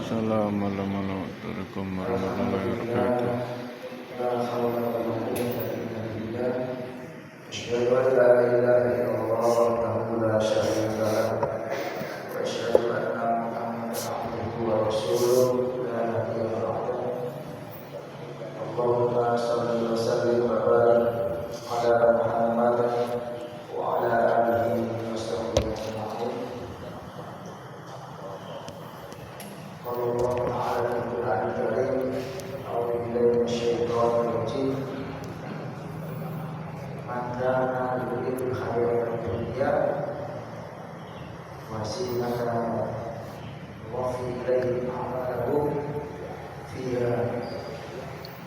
Assalamualaikum warahmatullahi wabarakatuh. أشهد أن لا إله إلا الله وحده لا شريك له وأشهد أن محمدا عبده ورسوله لا نبي بعده اللهم صل وسلم وبارك على محمد وعلى آله وصحبه أجمعين. قال الله تعالى في القرآن الكريم أعوذ بالله من الشيطان الرجيم Maka yuridu khayrat dunya wa zinataha wa fi ilayhi a'maluhum fiha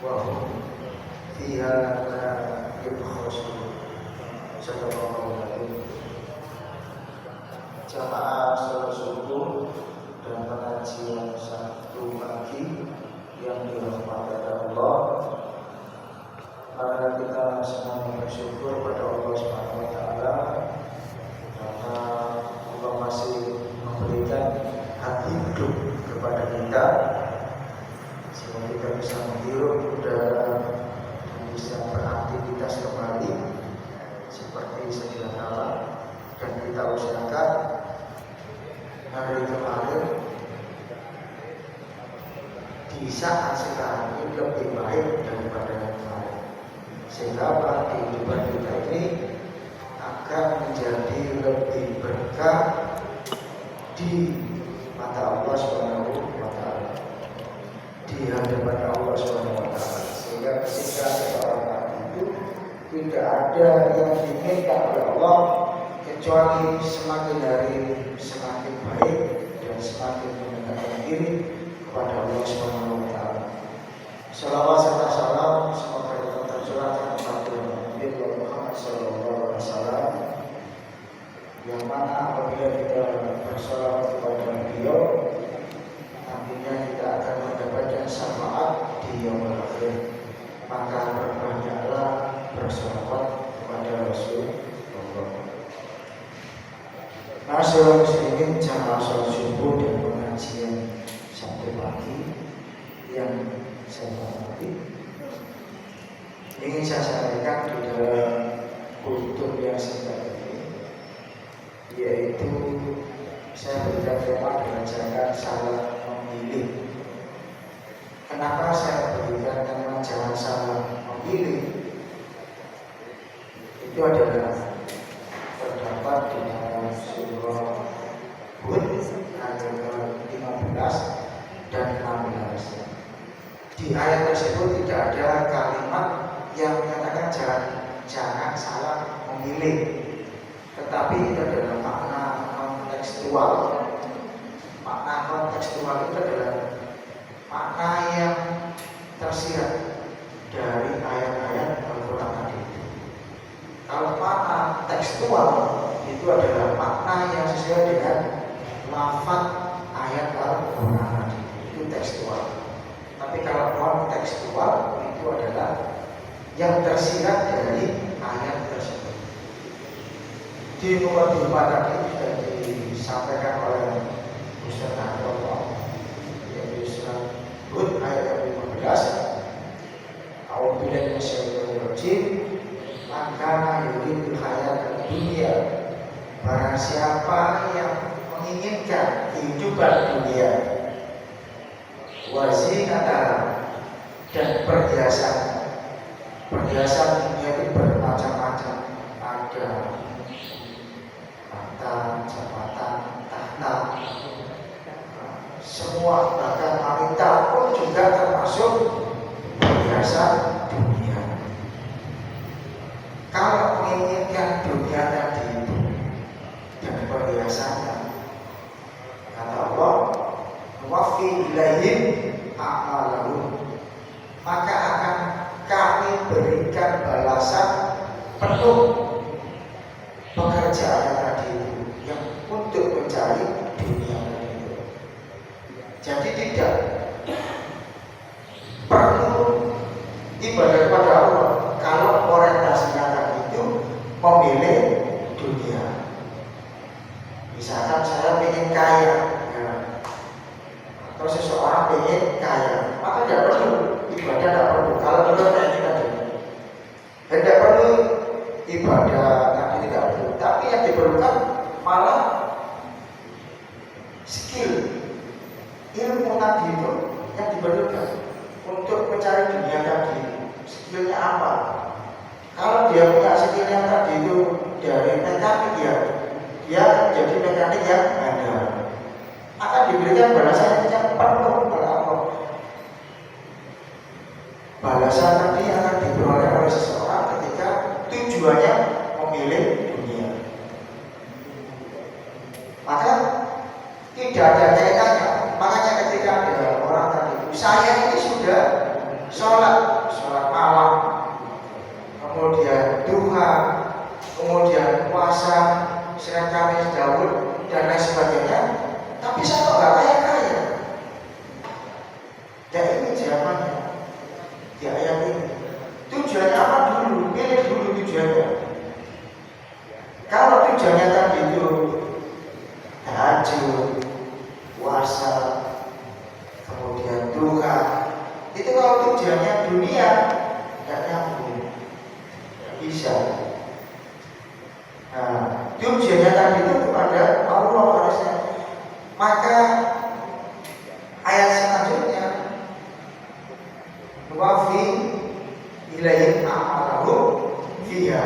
wa hum fiha la yubkhasun. Sallallahu alaihi jamaah salat subuh dan pengajian Sabtu pagi yang dirahmati Allah. Mari kita semuanya bersyukur pada Allah Subhanahu wa taala karena Allah masih memberikan hak hidup kepada kita sehingga kita bisa menghirup udara dan bisa beraktivitas kembali seperti sedia kala, dan kita usahakan hari kemarin di saat sekarang ini lebih baik daripada yang kemarin, sehingga kehidupan kita ini akan menjadi lebih berkah di mata Allah Subhanahu wa taala, di hadapan Allah Subhanahu wa taala, sehingga ketika seorang itu tidak ada yang diinginkan oleh Allah kecuali semakin hari semakin baik dan semakin mendekatkan diri kepada Allah Subhanahu wa taala. Salawat serta salam semoga tercurahkan kepada Nabi Muhammad sallallahu alaihi wasallam, yang mana apabila kita bersalawat kepada beliau nantinya kita akan mendapatkan syafaat di yaumul akhir. Maka berbanyaklah bersalawat kepada Rasulullah. Masyaallah muslimin jamaah salat subuh dan pengajian Sabtu pagi yang saya hormati, ingin saya sampaikan di dalam kultur yang singkat ini, yaitu saya berikan tema dengan jangan salah memilih. Kenapa saya berikan tema jangan salah memilih? Itu adalah terdapat di dalam surah Hud ayat 15 dan 16. Di ayat tersebut tidak ada kalimat yang menyatakan jangan salah memilih, tetapi itu adalah makna kontekstual. Makna kontekstual itu adalah makna yang tersirat dari ayat-ayat Al-Quran tadi. Kalau makna tekstual itu adalah makna yang sesuai dengan lafaz ayat Al-Quran tadi, itu tekstual. Tapi kalau kontekstual itu adalah yang tersirat dari ayat tersebut. Di mukadimah tadi sudah disampaikan oleh Ustaz Abdullah, yaitu surah Hud ayat 15. A'udzubillahi minasyaitonir rajim. Maka yuridu hayatad dunya, barang siapa yang menginginkan kehidupan dunia, wazinata dan perhiasan dunia itu bermacam-macam, ada harta, jabatan, tahta, semua, bahkan wanita pun juga termasuk perhiasan dunia. Kalau menginginkan dunia tadi itu dan perhiasannya, kata Allah, wafi ilaihim a'maluhum, maka akan kami berikan balasan penuh pekerjaan tadi yang untuk mencari dunia itu. Jadi tidak perlu ibadah kepada Allah kalau orientasinya tadi itu memilih dunia. Misalkan saya ingin kaya, ya, atau seseorang ingin kaya, maka tidak perlu ibadah, tidak perlu. Kalau itu kayak kita tidak perlu ibadah tadi, tidak perlu. Tapi yang diperlukan malah skill, ilmu tadi itu yang diperlukan untuk mencari dunia tadi. Skillnya apa? Kalau dia punya skillnya tadi itu dari mekanik, ya dia jadi mekanik yang handal, akan diberikan balasan yang penuh oleh Allah. Balasan tadi akan diperoleh oleh seseorang ketika tujuannya memilih dunia. Maka tidak ada kaitannya. Makanya ketika ada orang tadi, saya ini sudah sholat malam, kemudian duha, kemudian puasa, Senin Kamis Daud dan lain sebagainya, tapi saya kok nggak kaya. Ya ini jawabannya di ayat ini. Tujuannya apa dulu? Pilih dulu tujuannya. Kalau tujuannya tadi itu tahajud, puasa, kemudian duha, itu kalau tujuannya dunia, tidak nyambung, tidak bisa. Nah, tujuannya tadi itu kepada Allah harusnya. Maka ayat selanjutnya, wafi ilaihim a'malahum fiha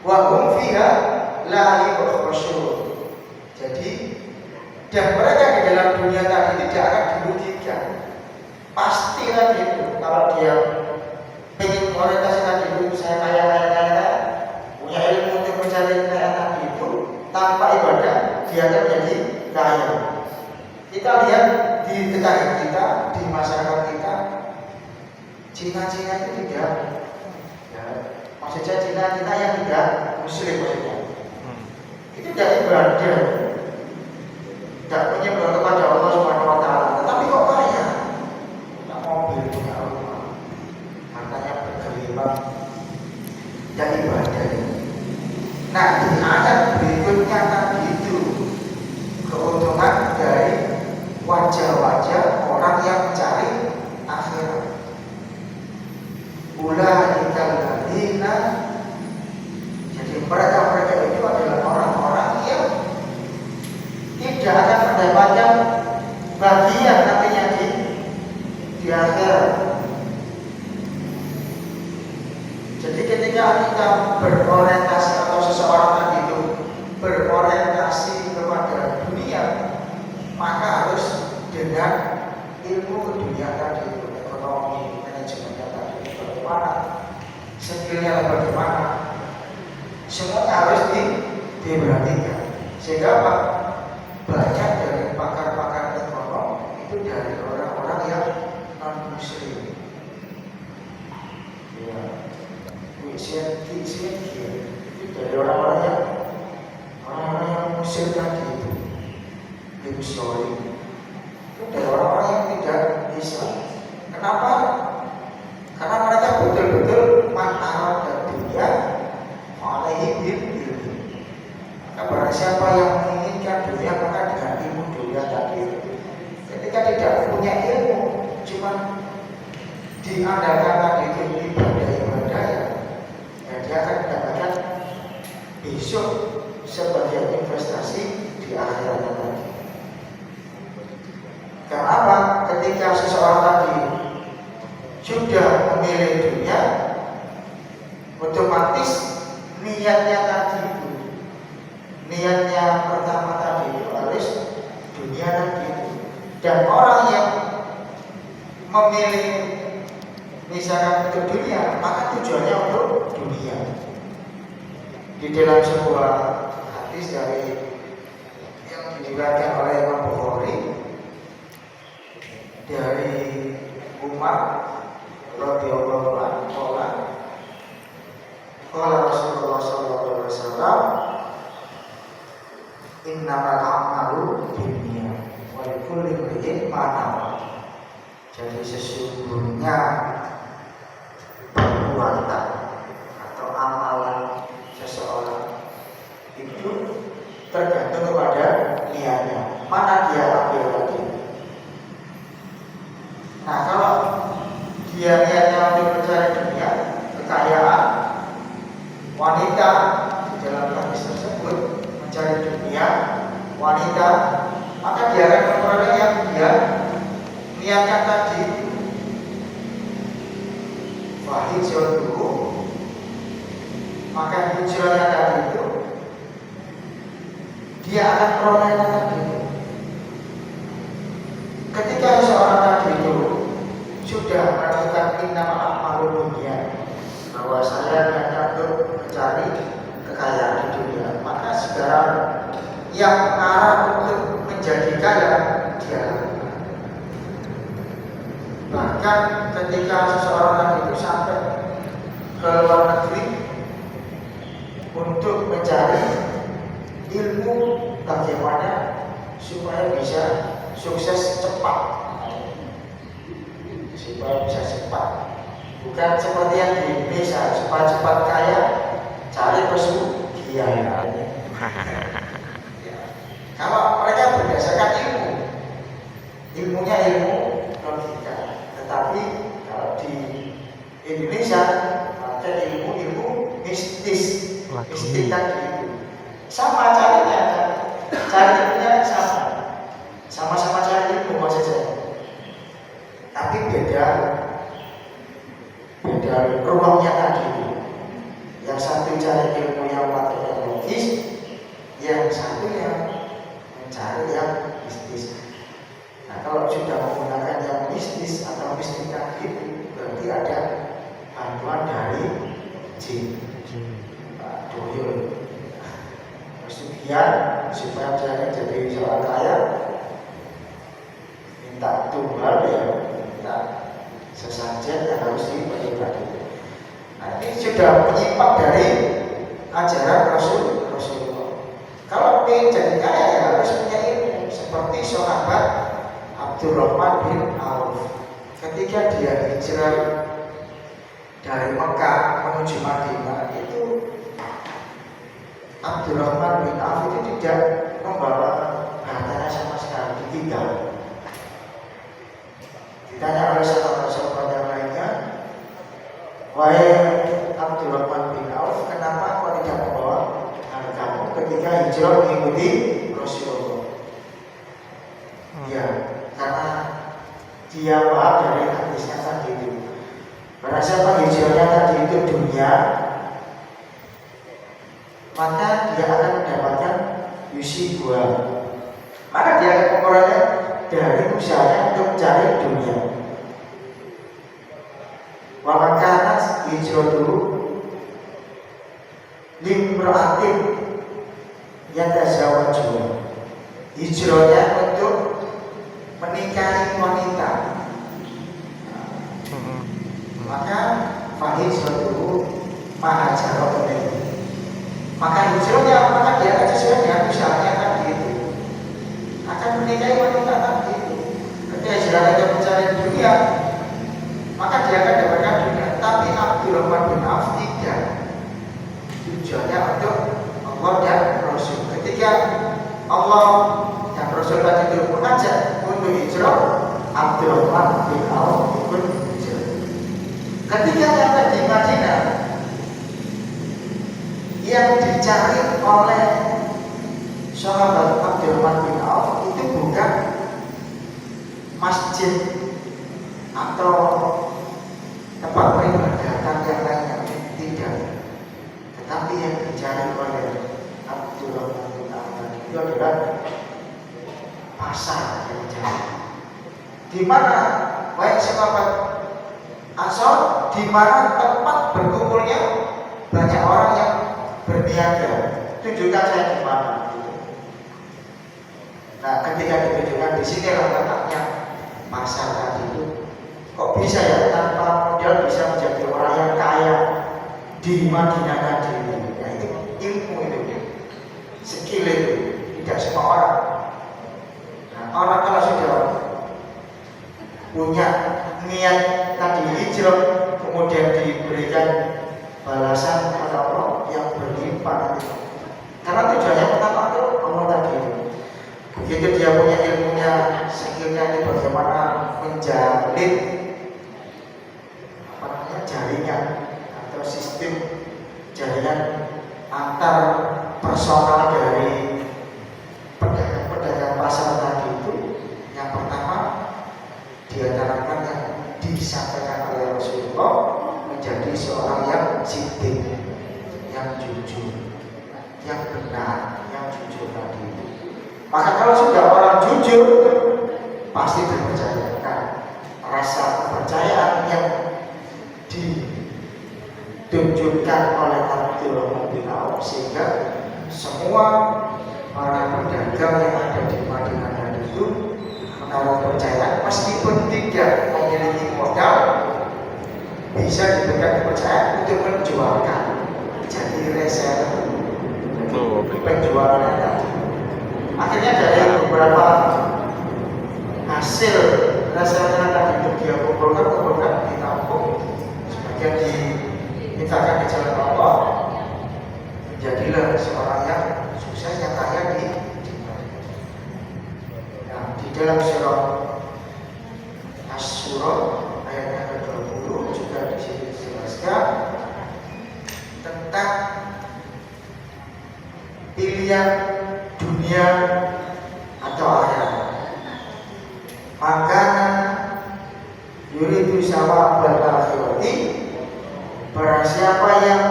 wa hum fiha la yukhsyun. Jadi, dan mereka di dalam dunia tadi tidak akan dirugikan. Pasti tadi itu, kalau dia ingin orientasi tadi itu, saya kaya, punya ilmu untuk mencari kaya tadi itu, tanpa ibadah dia akan menjadi kaya. Kita lihat di tetangga kita, di masyarakat kita, Cina itu tidak, ya, maksudnya Cina yang tidak muslim maksudnya, itu tidak ibadah, tidak menyembah kepada Allah Subhanahu Wa Taala, tetapi kok kaya, punya mobil, punya rumah, hartanya bergelimang, tidak ibadah. Nah, di ayat berikutnya tadi itu keuntungan dari wajah-wajah orang yang mencari akhirat. Ulaika alladzina, jadi mereka itu adalah orang-orang yang tidak akan mendapatkan bagian nantinya di akhirat. Jadi ketika kita berorientasi atau seseorang tadi itu berorientasi kepada dunia, maka harus dengan ilmu dunia tadi itu, ekonomi, manajemen tadi, bagaimana skillnya, bagaimana, semuanya harus diperhatikan. Sehingga apa? Banyak dari pakar-pakar ekonomi itu dari orang-orang yang non muslim. Ya, itu dari orang-orang yang muslim tadi itu. Itu dari orang-orang yang tidak Islam. Kenapa? Karena mereka betul-betul mantap dan dunia alaihi ilmi. Maka barang siapa yang menginginkan dunia, maka dengan ilmu dunia tadi, ketika tidak punya ilmu, cuma diandalkan tadi itu ibadah, ya dia akan mendapatkan besok sebagai investasi di akhiratnya tadi. Karena apa? Ketika seseorang tadi sudah memilih dunia, otomatis niatnya tadi itu, niatnya pertama tadi itu harus dunia tadi itu. Dan orang yang memilih misalkan untuk dunia, maka tujuannya untuk dunia. Di dalam sebuah hadis dari yang diriwayatkan oleh Imam Bukhari dari Umar radhiyallahu anhu, qala Rasulullah sallallahu alaihi wasallam, innamal a'malu binniyat wa likulli imrin ma nawa. Jadi sesungguhnya perbuatan atau amalan seseorang itu tergantung kepada niatnya. Mana dia ambil tadi? dia akan peroleh tadi itu. Ketika seorang tadi itu sudah melakukan innama a'malu dunia, bahwa saya hanya untuk mencari kekayaan di dunia, maka sekarang yang arah untuk menjadi kaya dia. Bahkan ketika seseorang tadi itu sampai ke luar negeri untuk mencari ilmu bagaimana supaya bisa sukses cepat, supaya bisa cepat, bukan seperti yang di Indonesia cepat-cepat kaya cari pesugihan. Kalau mereka berdasarkan ilmunya ilmu logika, tetapi kalau di Indonesia pakai ilmu mistis tadi itu sama caranya, caranya sama-sama cari ilmu maksud saya, tapi beda ruangnya tadi itu. Yang satu cari ilmu yang materiologis, yang satu yang mencari yang mistis. Nah, kalau sudah menggunakan yang mistis atau mistik tadi itu, berarti ada bantuan dari jin, Pak Doyol. Pesugihan supaya dia jadi seorang kaya, minta tumbal ya, minta sesajen yang harus diberikan. Nah, ini sudah menyimpang dari ajaran Rasulullah. Kalau ingin jadi kaya ya harus punya ilmu, seperti sahabat Abdurrahman bin Auf. Ketika dia hijrah dari Mekah menuju Madinah, itu Abdurrahman bin Auf itu tidak membawa hartanya sama sekali, ditinggal. Ditanya oleh sahabat-sahabat yang lainnya, wahai Abdurrahman bin Auf, kenapa kau tidak membawa hartamu ketika hijrah mengikuti Rasulullah? Ya, karena dia paham dari hadisnya tadi itu. Karena siapa hijrahnya tadi itu dunia, maka dia akan mendapatkan yusibua. Maka dia akan memperoleh dari usahanya untuk mencari dunia. Wa makanat hijratuhu limra'atin yatazawwaju. Hijrahnya untuk menikahi wanita. Maka fahijratuhu ma'ajarah ilaihi. Maka hijrahnya, maka dia akan sesuai dengan usahanya tadi itu, akan menikahi wanita tadi itu. Ketika hijrahnya untuk mencari dunia, maka dia akan dapatkan dunia. Tapi Abdurrahman bin Auf tidak. Tujuannya untuk Allah dan Rasul. Ketika Allah dan Rasul tadi itu mengajak untuk hijrah, Abdurrahman bin Auf ikut hijrah. Ketika sampai di Madinah, yang dicari oleh sahabat Abdurrahman bin Auf itu bukan masjid atau tempat peribadatan yang lainnya, tidak. Tetapi yang dicari oleh Abdurrahman bin Auf itu adalah pasar yang dicari. Di mana baik sahabat Ansor, di mana tempat berkumpulnya banyak orang yang berniaga. Tunjukkan saya di mana. Nah, ketika ditunjukkan di sini letaknya pasar tadi itu, kok bisa ya tanpa modal bisa menjadi orang yang kaya di Madinah tadi itu? Nah, itu ilmu itu, skill itu, tidak semua orang. Nah, orang kalau sudah punya niat tadi hijrah, kemudian diberikan balasan oleh Allah yang berlimpah nanti. Karena tujuannya pertama itu Allah tadi itu. Begitu dia punya ilmunya, skillnya ini bagaimana menjalin jaringan atau sistem jaringan antar personal dari Maka kalau sudah orang jujur pasti dipercaya. Nah, rasa kepercayaan yang ditunjukkan oleh Abdurrahman bin Auf sehingga semua para pedagang yang ada di Madinah tadi itu menaruh percaya, meskipun tidak memiliki modal, bisa diberikan kepercayaan untuk menjualkan, jadi reseller, penjualan tadi. Akhirnya dari beberapa hasil reseller tadi itu dia kumpulkan ditampung, sebagian dimintakan di jalan Allah, jadilah seorang yang sukses, yang kaya di dalam surah Asy-Syura ayatnya ke-20 juga di sini dijelaskan tentang pilihan dunia atau akhirat. Maka yuridu sawabal akhirati, barang siapa yang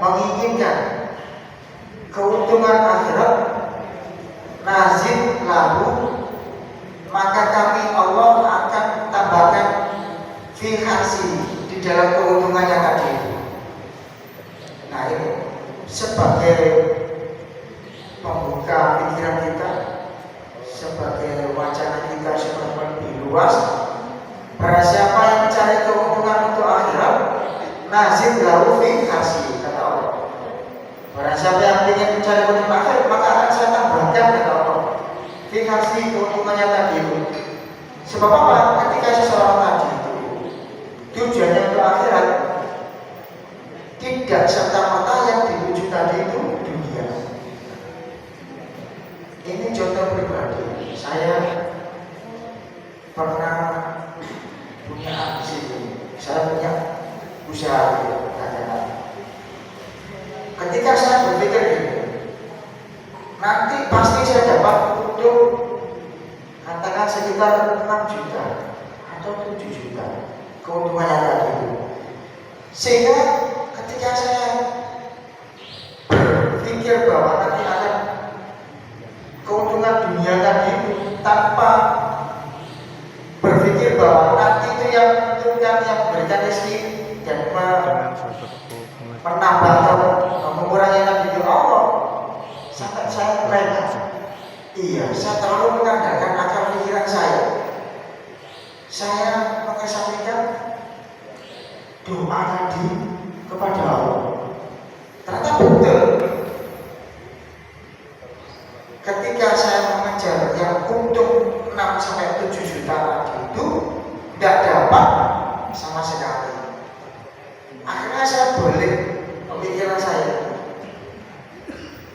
menginginkan keuntungan akhirat, nazid lahu, maka kami Allah akan tambahkan fikasi di dalam keuntungannya tadi. Nah, ini sebagai pembuka pikiran kita, sebagai wacana kita supaya lebih luas. Barang siapa yang mencari keuntungan untuk akhirat, nazid lahu fikasi, kata Allah. Barang siapa yang ingin mencari keuntungan akhirat, maka akan saya tambahkan, kata Allah, fikasi keuntungannya tadi itu. Sebab apa? Ketika seseorang tadi itu tujuannya untuk akhirat, tidak serta-merta yang dituju tadi itu dunia. Ini contoh pribadi. Saya pernah punya ambisi, saya punya usaha dagangan. Ketika saya berpikir gini, nanti pasti saya dapat untuk katakan sekitar 6 juta atau 7 juta keuntungannya tadi itu. Sehingga ketika saya berpikir bahwa nanti akan keuntungan dunia tadi itu, tanpa berpikir bahwa nanti itu yang menentukan, yang memberikan rezeki dan menambah atau mengurangi tadi itu Allah, sampai saya lena. Iya, saya terlalu mengandalkan akal pikiran saya. Saya mengesampingkan doa tadi kepada Allah. Ternyata betul. Ketika saya mengejar yang untung 6-7 juta tadi itu, tidak dapat sama sekali. Akhirnya saya balik pemikiran saya.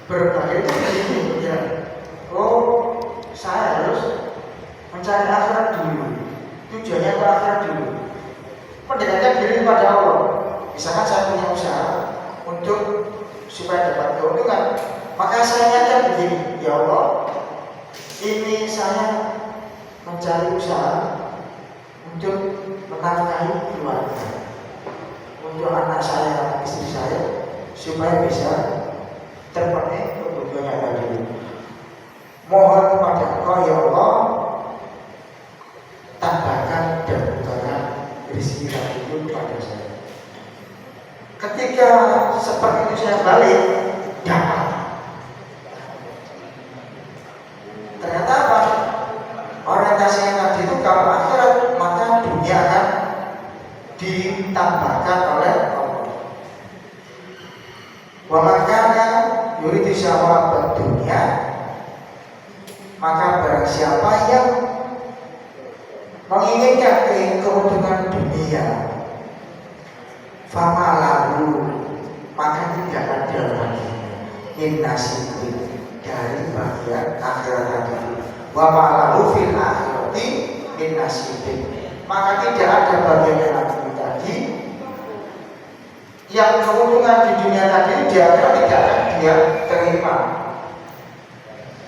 Berbagai itu begini pikiran. Oh, saya harus mencari akhirat dulu. Tujuannya ke akhirat dulu. Mendekatkan diri kepada Allah. Misalkan saya punya usaha untuk supaya dapat keuntungan, maka saya nyatakan begini, ya Allah, ini saya mencari usaha untuk menafkahi keluarga, untuk anak saya, istri saya, supaya bisa terpenuhi kebutuhannya tadi. Mohon kepada Engkau ya Allah, tambahkan dan bukakan rezeki itu kepada saya. Ketika seperti itu saya balik, dapat. Ternyata apa? Orientasinya tadi itu kalau akhirat, maka dunia akan ditambahkan oleh Allah. Wa makanya yuridu syawabad dunia, maka barang siapa yang menginginkan keuntungan dunia, fama lalu, maka tidak ada lagi min nasibin, dari bagian akhirat tadi. Wa ma lalu fil akhirati min nasibin, maka tidak ada bagian lagi tadi yang keuntungan di dunia tadi dia tidak akan dia terima.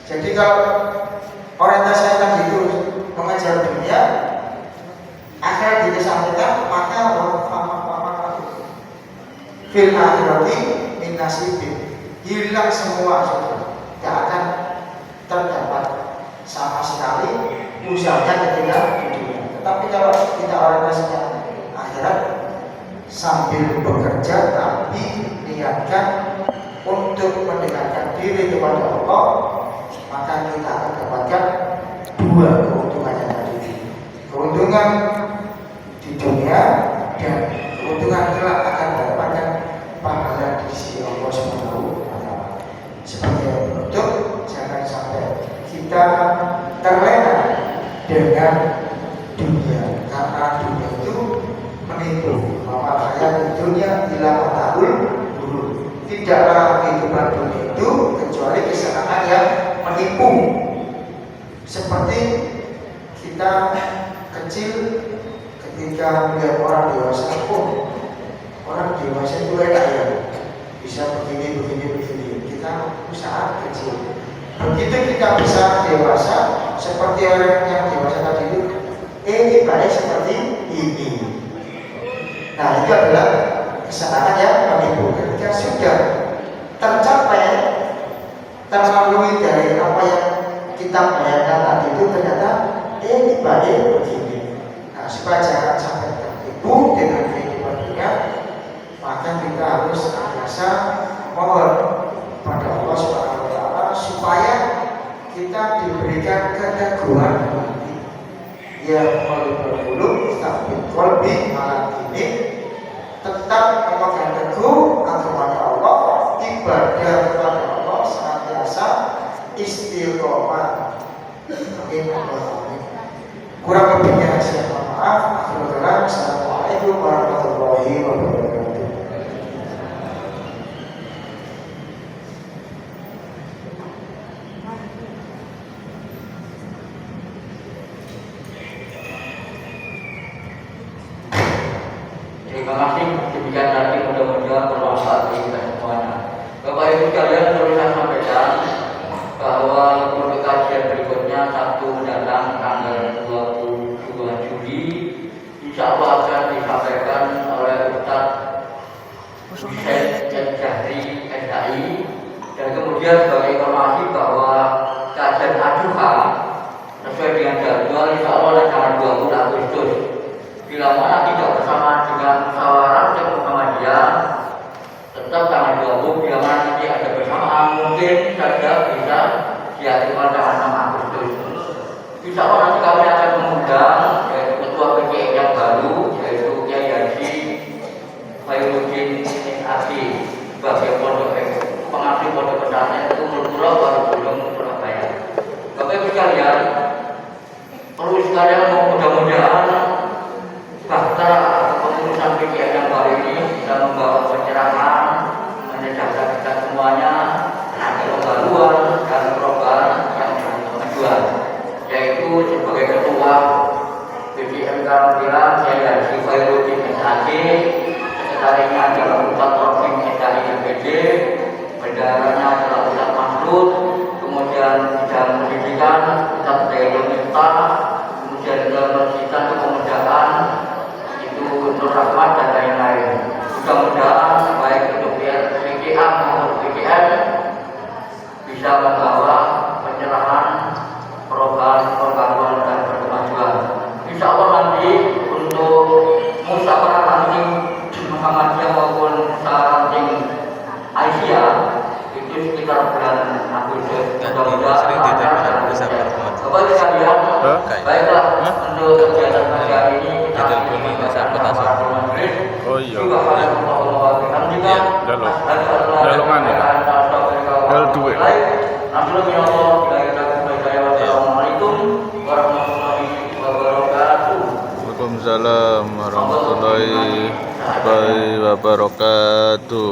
Jadi kalau orientasi tadi itu mengejar dunia, akhirat dikesampingkan, maka fil akhirati min nasibin, hilang semua, sudah tidak akan terdapat sosialnya ketika di dunia. Tetapi kalau kita orientasinya akhirat, sambil bekerja tapi niatkan untuk mendekatkan diri kepada Allah, maka kita akan dapatkan dua keuntungan yang tadi. Keuntungan di dunia dan keuntungan kelak akan mendapatkan pahala di sisi Allah Subhanahu wa Ta'ala. Sebagai penutup, jangan sampai kita terlena dengan dunia, karena dunia itu menipu. Maka hayat dunia ila mata'ul ghurur. Tidaklah kehidupan dunia itu kecuali kesenangan yang menipu. Seperti kita kecil ketika melihat orang dewasa, orang dewasa itu enak ya, bisa begini. Kita saat kecil. Begitu kita bisa dewasa, seperti orang yang dewasa tadi itu, ini baik seperti ini. Nah, itu adalah kesenangan yang menipu. Ketika sudah tercapai, terlalui dari apa yang kita bayangkan tadi itu, ternyata ini baik begini. Nah, supaya jangan sampai tertipu dengan kehidupan dunia, maka kita harus biasa mohon pada Allah Subhanahu wa Ta'ala supaya kita diberikan keteguhan hati. Ya qalbul qulub tapi qalbi malam ini tetap memegang teguh agama Allah, ibadah kepada Allah senantiasa istiqomah. Amin. Kurang lebihnya saya mohon maaf. Assalamualaikum warahmatullahi wabarakatuh. Terima kasih, demikian tadi mudah-mudahan bermanfaat bagi kita semuanya. Bapak Ibu sekalian, perlu saya sampaikan bahwa untuk kajian berikutnya Sabtu mendatang tanggal 22 Juli insya Allah akan disampaikan oleh Ustaz Hussein Jahri SHI. Dan kemudian sebagai informasi bahwa kajian Adhuha sesuai dengan jadwal insya Allah oleh tanggal 20 Agustus. Bila mana tidak bersamaan dengan musyawarah dan Muhammadiyah, tetap tanggal 20. Bila mana nanti ada bersamaan, mungkin saja bisa diajukan tanggal 6 Agustus. Insya Allah nanti kami akan mengundang yaitu Ketua PKM yang baru, yaitu Kiai Haji Khairuddin SAG sebagai pengabdi pondok pesantren Ummul Qura Warugunung Surabaya. Bapak Ibu sekalian, perlu sekalian mudah-mudahan bahkan pengurusan PKM yang baru ini bisa membawa pencerahan, menyedarkan kita semuanya ada pembaruan dan perubahan yang kemajuan, yaitu sebagai ketua PKM Karampilan saya Haji Khairuddin SAG, sekretarisnya adalah Ustaz Robin SAG MPD, bendaharanya adalah Ustaz Masrud, kemudian bidang pendidikan Ustaz Zaidul Miftah, kemudian kemersitan kepemudaan Nur Rahmat dan lain-lain. Mudah-mudahan baik untuk PKM maupun PKM bisa membawa pencerahan, perubahan, pembangunan dan kemajuan. Insya Allah nanti untuk musyawarah ranting Muhammadiyah maupun musyawarah ranting Aisyah itu sekitar bulan Agustus. Mudah-mudahan Bapak Ibu sekalian, baiklah untuk kegiatan pagi hari ini kita oh iya dalungan ya dal duwe. Waalaikumsalam warahmatullahi wabarakatuh.